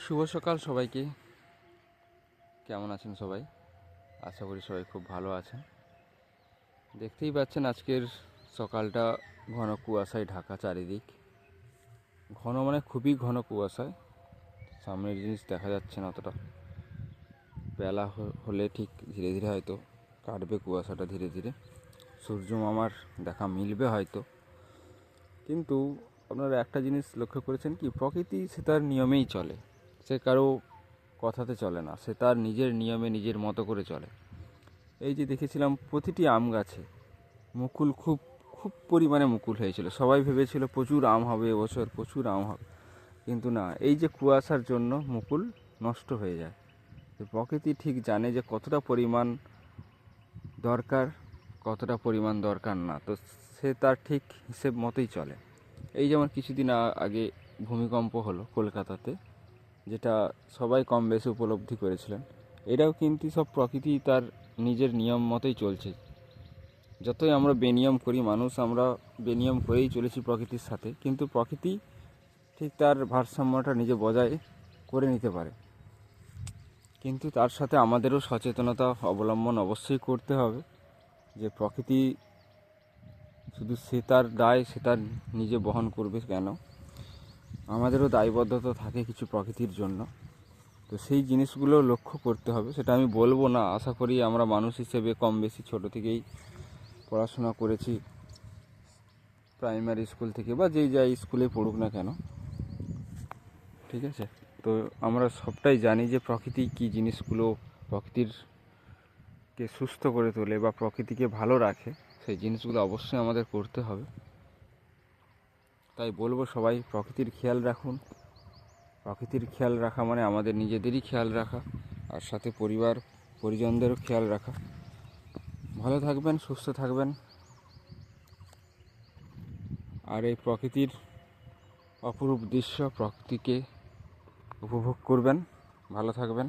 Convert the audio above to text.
শুভ সকাল সবাইকে। কেমন আছেন সবাই? আশা করি সবাই খুব ভালো আছেন। দেখতেই পাচ্ছেন আজকের সকালটা ঘন কুয়াশায় ঢাকা চারিদিক। ঘন মানে খুবই ঘন কুয়াশায়, সামনের জিনিস দেখা যাচ্ছে না অতটা। বেলা হলে ঠিক ধীরে ধীরে হয়তো কাটবে কুয়াশাটা, ধীরে ধীরে সূর্য মামার দেখা মিলবে হয়তো। কিন্তু আপনারা একটা জিনিস লক্ষ্য করেছেন কি, প্রকৃতি সে তার নিয়মেই চলে, সে কারো কথাতে চলে না, সে তার নিজের নিয়মে নিজের মতো করে চলে। এই যে দেখেছিলাম প্রতিটি আম গাছে মুকুল, খুব খুব পরিমাণে মুকুল হয়েছিল। সবাই ভেবেছিল প্রচুর আম হবে এবছর, প্রচুর আম হবে, কিন্তু না, এই যে কুয়াশার জন্য মুকুল নষ্ট হয়ে যায়। প্রকৃতি ঠিক জানে যে কতটা পরিমাণ দরকার, কতটা পরিমাণ দরকার না, তো সে তার ঠিক হিসেব মতোই চলে। এই যেমন কিছুদিন আগে ভূমিকম্প হলো কলকাতাতে, যেটা সবাই কম বেশি উপলব্ধি করেছিলেন। এটাও কিন্তু সব প্রকৃতি তার নিজের নিয়ম মতোই চলছে। যতই আমরা বেনিয়ম করি, মানুষ আমরা বেনিয়ম করেই চলেছি প্রকৃতির সাথে, কিন্তু প্রকৃতি ঠিক তার ভারসাম্যটা নিজে বজায় করে নিতে পারে। কিন্তু তার সাথে আমাদেরও সচেতনতা অবলম্বন অবশ্যই করতে হবে, যে প্রকৃতি শুধু সে তার দায় সে তার নিজে বহন করবে কেন, আমাদেরও দায়বদ্ধতা থাকে কিছু প্রকৃতির জন্য। তো সেই জিনিসগুলো লক্ষ্য করতে হবে। সেটা আমি বলবো না, আশা করি আমরা মানুষ হিসেবে কম বেশি ছোটো থেকেই পড়াশোনা করেছি, প্রাইমারি স্কুল থেকে বা যেই যাই স্কুলে পড়ুক না কেন, ঠিক আছে? তো আমরা সবটাই জানি যে প্রকৃতি কী জিনিসগুলো প্রকৃতিরকে সুস্থ করে তোলে বা প্রকৃতিকে ভালো রাখে, সেই জিনিসগুলো অবশ্যই আমাদের করতে হবে। তাই বলবো সবাই প্রকৃতির খেয়াল রাখুন। প্রকৃতির খেয়াল রাখা মানে আমাদের নিজেদেরই খেয়াল রাখা, আর সাথে পরিবার পরিজনদেরও খেয়াল রাখা। ভালো থাকবেন, সুস্থ থাকবেন, আর এই প্রকৃতির অপরূপ দৃশ্য, প্রকৃতিকে উপভোগ করবেন। ভালো থাকবেন।